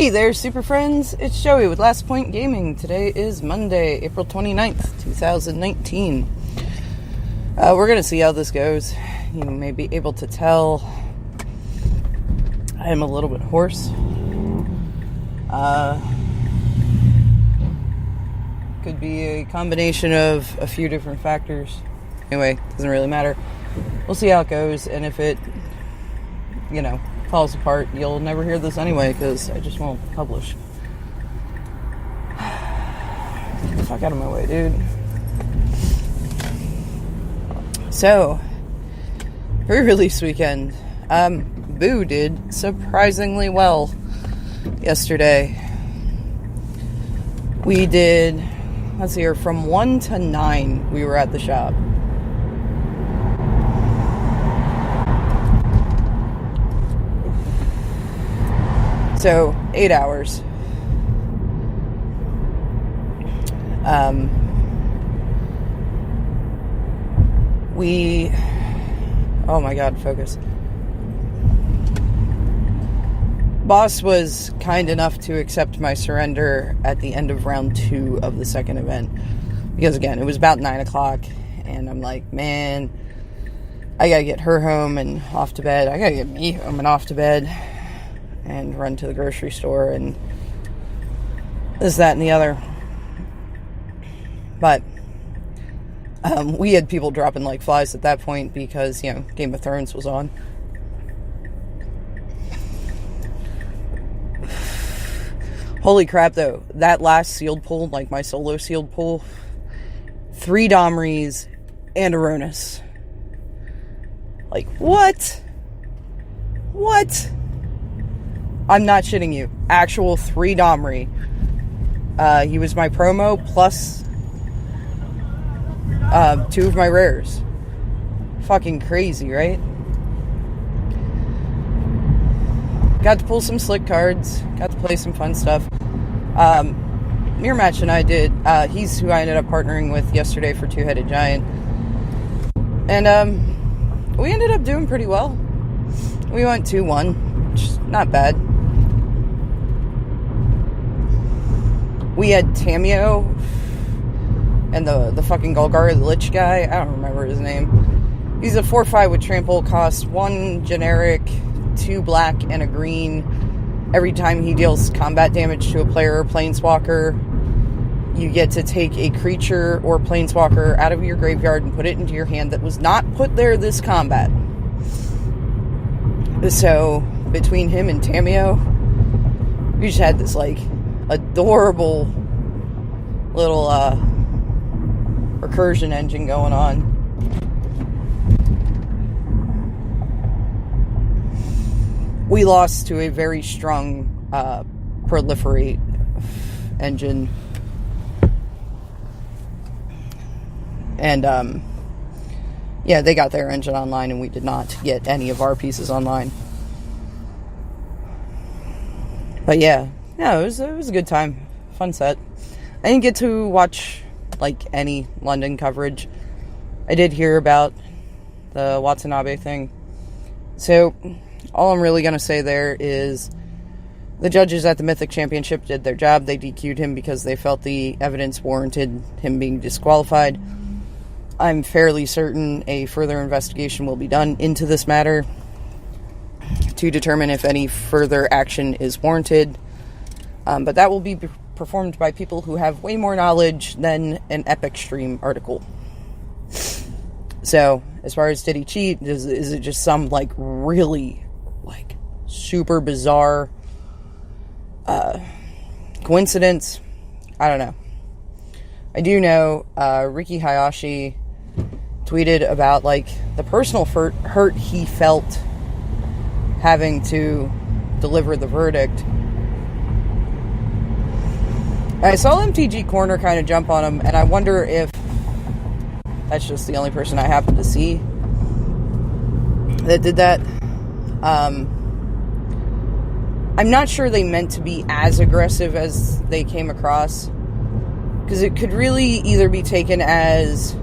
Hey there, super friends. It's Joey with Last Point Gaming. Today is Monday, April 29th, 2019. We're going to see how this goes. You may be able to tell I am a little bit hoarse. Could be a combination of a few different factors. Anyway, doesn't really matter. We'll see how it goes, and if it, falls apart, you'll never hear this anyway, because I just won't publish. Get the fuck out of my way, dude. So, pre-release weekend. Boo did surprisingly well yesterday. We did, let's see here, from 1 to 9 we were at the shop. So, 8 hours. Oh my god, focus. Boss was kind enough to accept my surrender at the end of round 2 of the second event. Because again, it was about 9 o'clock, and I'm like, man, I gotta get her home and off to bed. I gotta get me home and off to bed. And run to the grocery store and this, that, and the other. But we had people dropping like flies at that point because, Game of Thrones was on. Holy crap, though. That last sealed pull, like my solo sealed pull, 3 Domries and a Ronus. Like, what? What? I'm not shitting you. Actual 3 Domri. He was my promo plus 2 of my rares. Fucking crazy, right? Got to pull some slick cards. Got to play some fun stuff. Mirror Match and I did. He's who I ended up partnering with yesterday for Two-Headed Giant. And we ended up doing pretty well. We went 2-1, which is not bad. We had Tamio and the fucking Golgari, the Lich guy. I don't remember his name. He's a 4/5 with trample, costs 1 generic, 2 black, and a green. Every time he deals combat damage to a player or planeswalker, you get to take a creature or planeswalker out of your graveyard and put it into your hand that was not put there this combat. So, between him and Tamio, we just had this, adorable little recursion engine going on. We lost to a very strong proliferate engine, and they got their engine online, and we did not get any of our pieces online. But it was a good time. Fun set. I didn't get to watch, any London coverage. I did hear about the Watanabe thing. So, all I'm really going to say there is the judges at the Mythic Championship did their job. They DQ'd him because they felt the evidence warranted him being disqualified. I'm fairly certain a further investigation will be done into this matter to determine if any further action is warranted. But that will be performed by people who have way more knowledge than an Epic Stream article. So, as far as did he cheat, is it just some, really, super bizarre coincidence? I don't know. I do know Riki Hayashi tweeted about, the personal hurt he felt having to deliver the verdict. I saw MTG Corner kind of jump on him, and I wonder if that's just the only person I happened to see that did that. I'm not sure they meant to be as aggressive as they came across, because it could really either be taken as,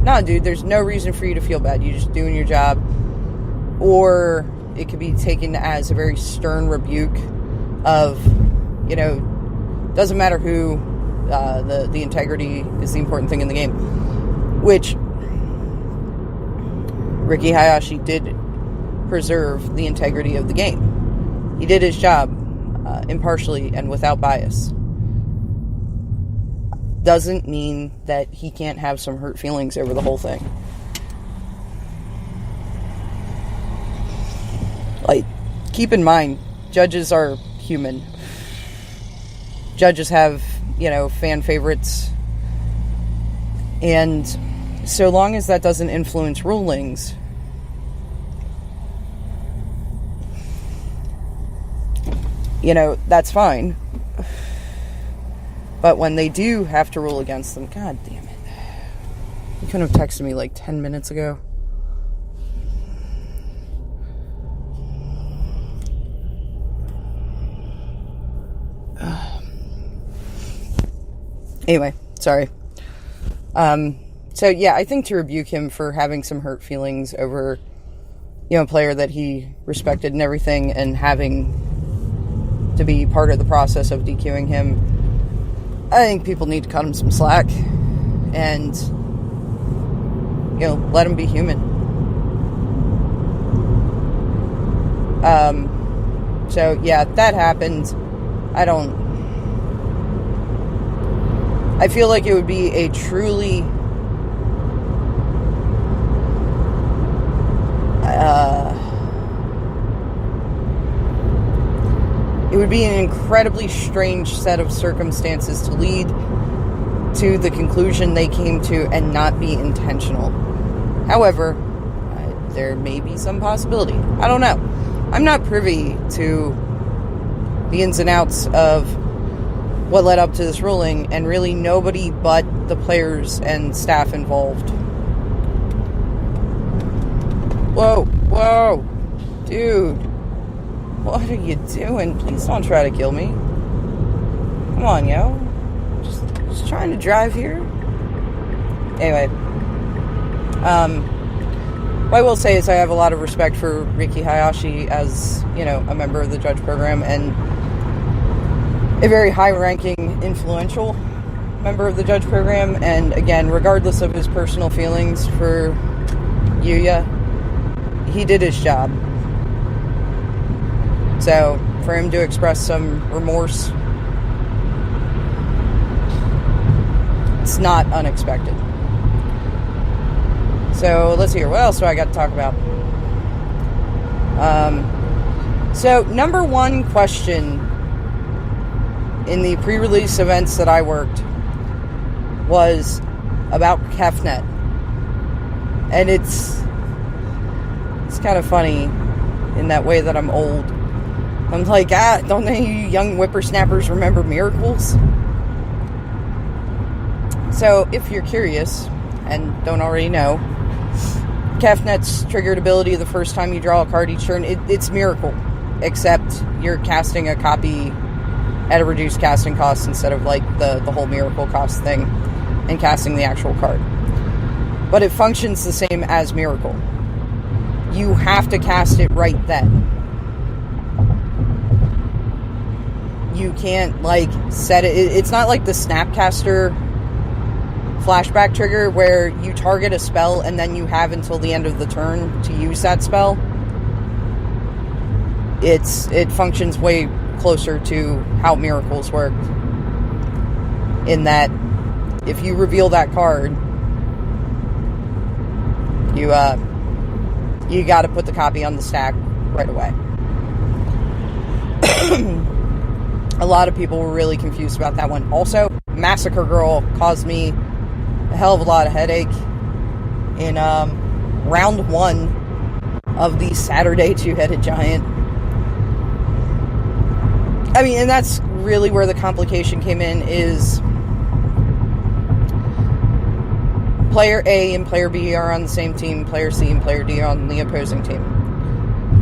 nah, dude, there's no reason for you to feel bad, you're just doing your job, or it could be taken as a very stern rebuke of doesn't matter who, the integrity is the important thing in the game. Which Ricky Hayashi did preserve the integrity of the game. He did his job impartially and without bias. Doesn't mean that he can't have some hurt feelings over the whole thing. Like, keep in mind, judges are human. Judges have, fan favorites. And so long as that doesn't influence rulings, that's fine. But when they do have to rule against them, god damn it. You couldn't have texted me like 10 minutes ago. Anyway, sorry. So yeah, I think to rebuke him for having some hurt feelings over, a player that he respected and everything, and having to be part of the process of DQing him, I think people need to cut him some slack and, let him be human. So yeah, that happened. I feel like it would be a truly it would be an incredibly strange set of circumstances to lead to the conclusion they came to and not be intentional. However, there may be some possibility. I don't know. I'm not privy to the ins and outs of what led up to this ruling, and really nobody but the players and staff involved. Whoa, dude, what are you doing? Please don't try to kill me. Come on, yo. Just trying to drive here. Anyway, what I will say is I have a lot of respect for Ricky Hayashi as, a member of the judge program, and a very high-ranking, influential member of the judge program. And again, regardless of his personal feelings for Yuya, he did his job. So, for him to express some remorse, it's not unexpected. So, let's hear. What else do I got to talk about? So, number one question in the pre-release events that I worked was about KefNet. And it's kind of funny in that way that I'm old. I'm like, don't any of you young whippersnappers remember Miracles? So, if you're curious and don't already know, KefNet's triggered ability the first time you draw a card each turn, it's Miracle. Except you're casting a copy at a reduced casting cost instead of like the whole Miracle cost thing, and casting the actual card. But it functions the same as Miracle. You have to cast it right then. You can't set it. It's not like the Snapcaster flashback trigger where you target a spell and then you have until the end of the turn to use that spell. It functions way closer to how Miracles work, in that if you reveal that card, you got to put the copy on the stack right away. A lot of people were really confused about that one. Also, Massacre Girl caused me a hell of a lot of headache in round 1 of the Saturday Two-Headed Giant. I mean, and that's really where the complication came in, is player A and player B are on the same team, player C and player D are on the opposing team.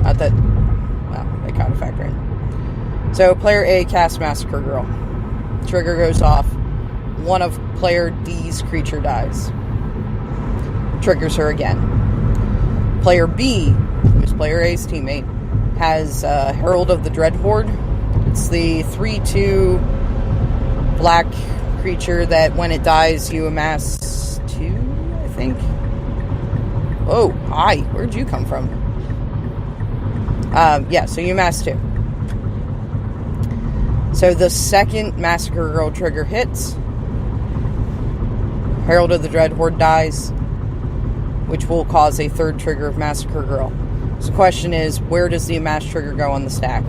Not that, well, they kind of factor in. So, player A casts Massacre Girl. Trigger goes off. One of player D's creature dies. Triggers her again. Player B, who's player A's teammate, has Herald of the Dread Horde. It's the 3/2 black creature that when it dies, you amass 2, I think. Oh, hi. Where'd you come from? Yeah, so you amass 2. So the second Massacre Girl trigger hits, Herald of the Dread Horde dies, which will cause a third trigger of Massacre Girl. So the question is, where does the amass trigger go on the stack?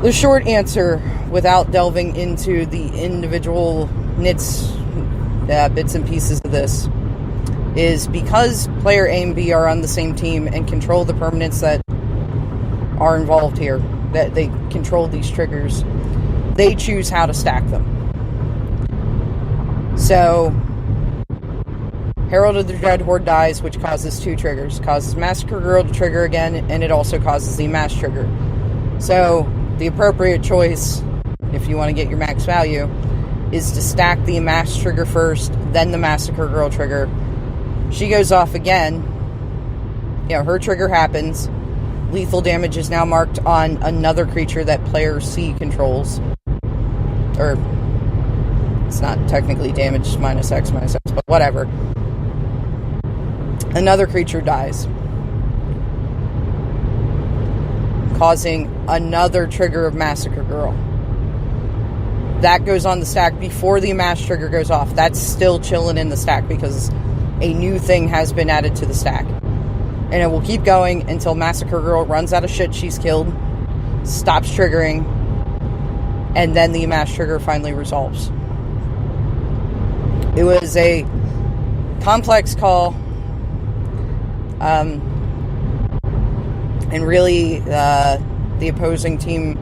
The short answer, without delving into the individual bits and pieces of this, is because player A and B are on the same team and control the permanents that are involved here, that they control these triggers, they choose how to stack them. So, Herald of the Dread Horde dies, which causes 2 triggers. Causes Massacre Girl to trigger again, and it also causes the amass trigger. So, the appropriate choice, if you want to get your max value, is to stack the amass trigger first, then the Massacre Girl trigger. She goes off again. Her trigger happens. Lethal damage is now marked on another creature that player C controls. Or, it's not technically damage, -X, but whatever. Another creature dies, causing another trigger of Massacre Girl. That goes on the stack before the amass trigger goes off. That's still chilling in the stack because a new thing has been added to the stack. And it will keep going until Massacre Girl runs out of shit she's killed, stops triggering, and then the amass trigger finally resolves. It was a complex call, and really the opposing team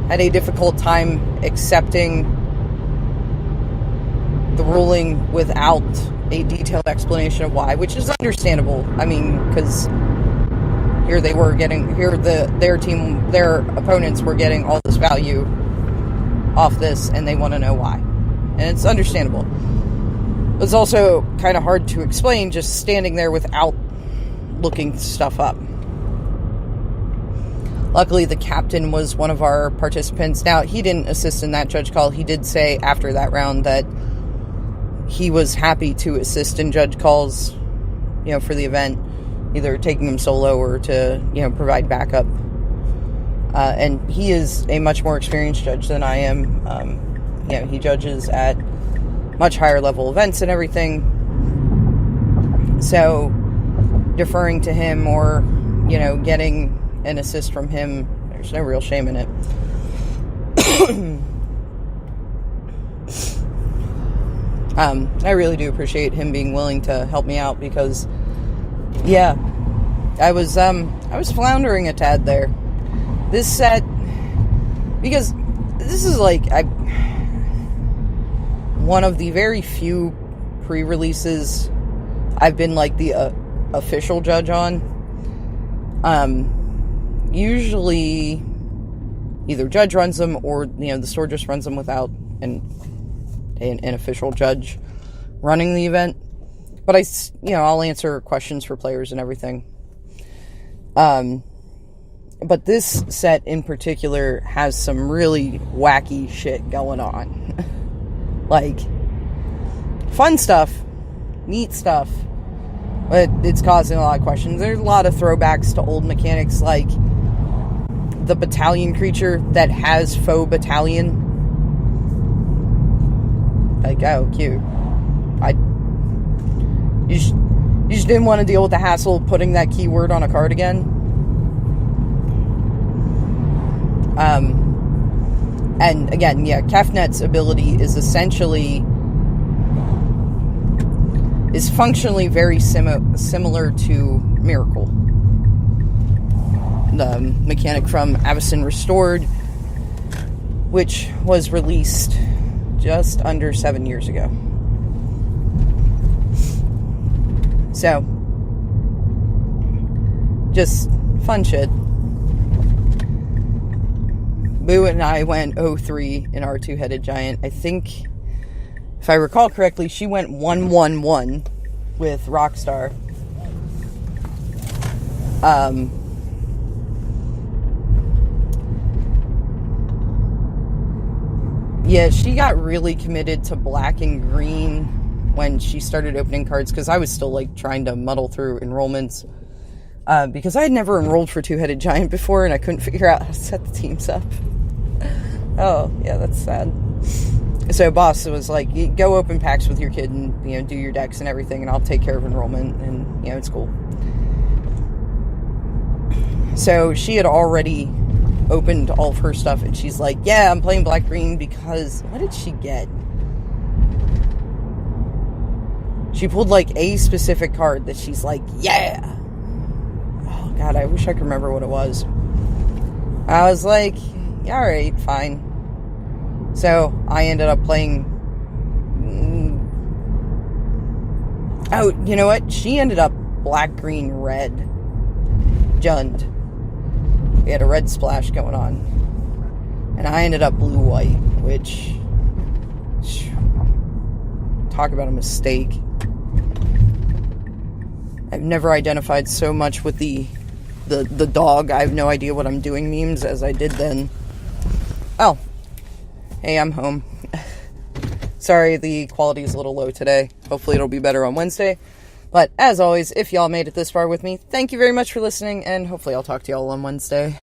had a difficult time accepting the ruling without a detailed explanation of why, which is understandable. I mean, because here they were getting, their opponents were getting all this value off this, and they want to know why. And it's understandable. It's also kind of hard to explain just standing there without looking stuff up. Luckily, the captain was one of our participants. Now, he didn't assist in that judge call. He did say after that round that he was happy to assist in judge calls, for the event, either taking them solo or to, provide backup. And he is a much more experienced judge than I am. He judges at much higher level events and everything. So, deferring to him or, getting an assist from him, there's no real shame in it. I really do appreciate him being willing to help me out because, I was floundering a tad there. This set, because this is one of the very few pre-releases I've been the official judge on. Usually either judge runs them or, the store just runs them without an official judge running the event. But I'll answer questions for players and everything. But this set in particular has some really wacky shit going on. Fun stuff, neat stuff, but it's causing a lot of questions. There's a lot of throwbacks to old mechanics, like the battalion creature that has faux battalion. Oh, cute. You just didn't want to deal with the hassle of putting that keyword on a card again. And again, Kefnet's ability is functionally very similar to Miracle, the mechanic from Avacyn Restored, which was released just under 7 years ago. So, just fun shit. Boo and I went 0-3 in our two-headed giant. I think, if I recall correctly, she went 1-1-1 with Rockstar. Yeah, she got really committed to black and green when she started opening cards, because I was still, like, trying to muddle through enrollments. Because I had never enrolled for Two-Headed Giant before, and I couldn't figure out how to set the teams up. Oh, yeah, that's sad. So boss was like, go open packs with your kid and, you know, do your decks and everything, and I'll take care of enrollment, and, you know, it's cool. So she had already opened all of her stuff, and she's like, yeah, I'm playing black-green because, what did she get? She pulled, like, a specific card that she's like, yeah! Oh, God, I wish I could remember what it was. I was like, yeah, alright, fine. So, I ended up playing... Oh, you know what? She ended up black, green, red. Jund. We had a red splash going on. And I ended up blue, white, which... Talk about a mistake. I've never identified so much with the dog, I have no idea what I'm doing memes as I did then. Oh. Hey, I'm home. Sorry, the quality is a little low today. Hopefully it'll be better on Wednesday. But as always, if y'all made it this far with me, thank you very much for listening, and hopefully I'll talk to y'all on Wednesday.